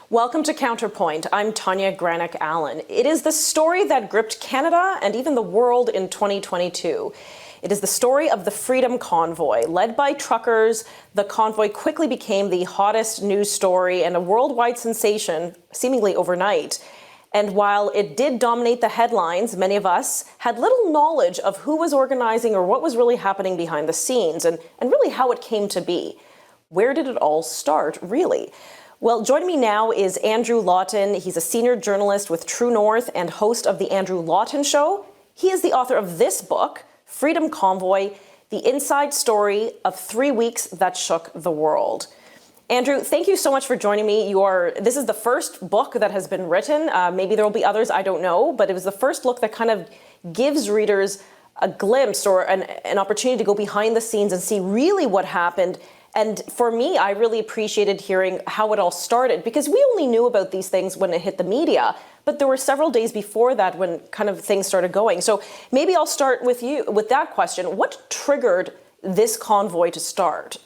Welcome to Counterpoint. I'm Tanya Granick-Allen. It is the story that gripped Canada and even the world in 2022. It is the story of the Freedom Convoy. Led by truckers, the convoy quickly became the hottest news story and a worldwide sensation, seemingly overnight. And while it did dominate the headlines, many of us had little knowledge of who was organizing or what was really happening behind the scenes and really how it came to be. Where did it all start, really? Well, joining me now is Andrew Lawton. He's a senior journalist with True North and host of The Andrew Lawton Show. He is the author of this book, Freedom Convoy, the inside story of 3 weeks that shook the world. Andrew, thank you so much for joining me. This is the first book that has been written. Maybe there will be others, I don't know, but it was the first book that kind of gives readers a glimpse or an opportunity to go behind the scenes and see really what happened. And for me, I really appreciated hearing how it all started, because we only knew about these things when it hit the media, but there were several days before that when kind of things started going. So maybe I'll start with you with that question. What triggered this convoy to start?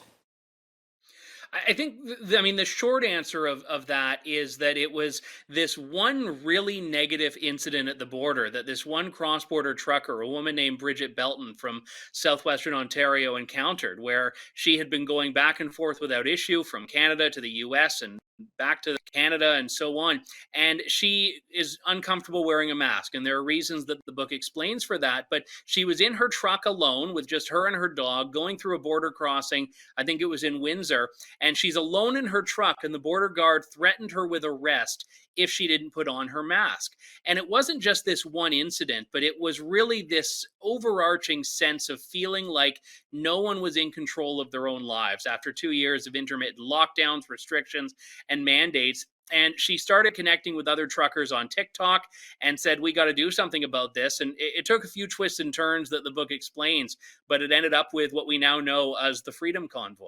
I think, the short answer of that is that it was this one really negative incident at the border that this one cross-border trucker, a woman named Bridget Belton from southwestern Ontario, encountered, where she had been going back and forth without issue from Canada to the US and back to Canada and so on. And she is uncomfortable wearing a mask. And there are reasons that the book explains for that. But she was in her truck alone with just her and her dog going through a border crossing. I think it was in Windsor. And she's alone in her truck. And the border guard threatened her with arrest if she didn't put on her mask. And it wasn't just this one incident, but it was really this overarching sense of feeling like no one was in control of their own lives after 2 years of intermittent lockdowns, restrictions, and mandates. And she started connecting with other truckers on TikTok and said, we got to do something about this. And it took a few twists and turns that the book explains, but it ended up with what we now know as the Freedom Convoy.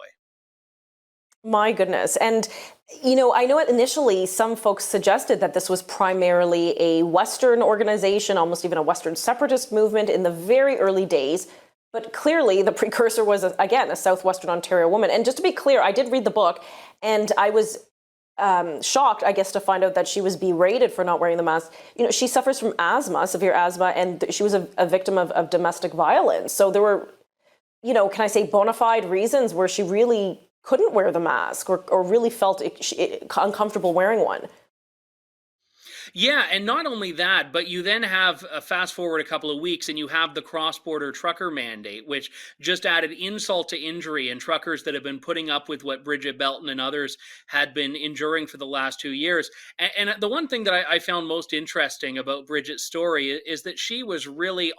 My goodness. And, I know initially some folks suggested that this was primarily a Western organization, almost even a Western separatist movement in the very early days. But clearly the precursor was, again, a Southwestern Ontario woman. And just to be clear, I did read the book and I was shocked, I guess, to find out that she was berated for not wearing the mask. She suffers from asthma, severe asthma, and she was a victim of domestic violence. So there were, can I say bona fide reasons where she really couldn't wear the mask or really felt uncomfortable wearing one. Yeah, and not only that, but you then have fast forward a couple of weeks and you have the cross-border trucker mandate, which just added insult to injury, and truckers that have been putting up with what Bridget Belton and others had been enduring for the last 2 years. And the one thing that I found most interesting about Bridget's story is that she was really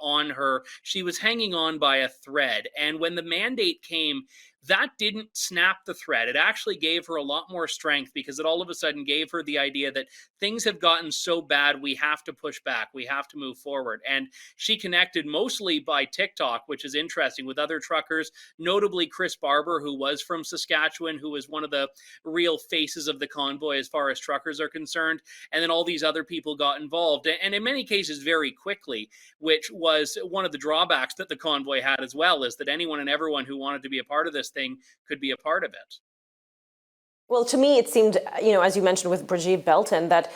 she was hanging on by a thread. And when the mandate came, that didn't snap the thread. It actually gave her a lot more strength, because it all of a sudden gave her the idea that things have gotten so bad, we have to push back, we have to move forward. And she connected mostly by TikTok, which is interesting, with other truckers, notably Chris Barber, who was from Saskatchewan, who was one of the real faces of the convoy as far as truckers are concerned. And then all these other people got involved, and in many cases very quickly, which was one of the drawbacks that the convoy had as well, is that anyone and everyone who wanted to be a part of this thing could be a part of it. Well, to me, it seemed, as you mentioned with Brigitte Belton, that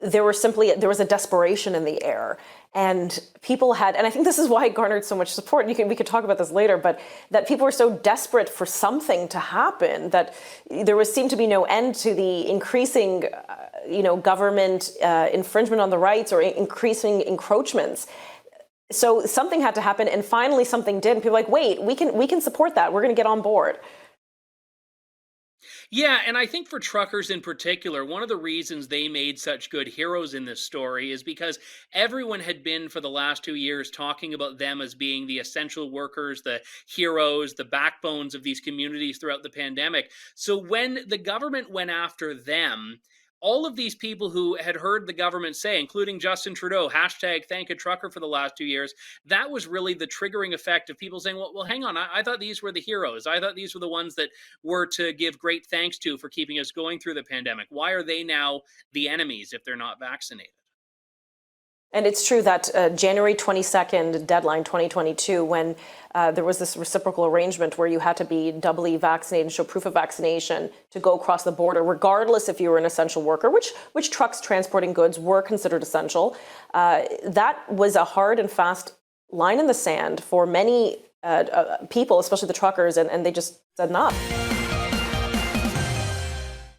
there was a desperation in the air, and people had, and I think this is why it garnered so much support. We could talk about this later, but that people were so desperate for something to happen that there seemed to be no end to the increasing, government infringement on the rights or increasing encroachments. So something had to happen, and finally something did. And people were like, wait, we can support that. We're going to get on board. Yeah, and I think for truckers in particular, one of the reasons they made such good heroes in this story is because everyone had been for the last 2 years talking about them as being the essential workers, the heroes, the backbones of these communities throughout the pandemic. So when the government went after them, all of these people who had heard the government say, including Justin Trudeau, hashtag thank a trucker for the last 2 years, that was really the triggering effect of people saying, well hang on, I thought these were the heroes. I thought these were the ones that were to give great thanks to for keeping us going through the pandemic. Why are they now the enemies if they're not vaccinated? And it's true that January 22nd deadline 2022, when there was this reciprocal arrangement where you had to be doubly vaccinated and show proof of vaccination to go across the border, regardless if you were an essential worker, which trucks transporting goods were considered essential. That was a hard and fast line in the sand for many people, especially the truckers, and they just said enough.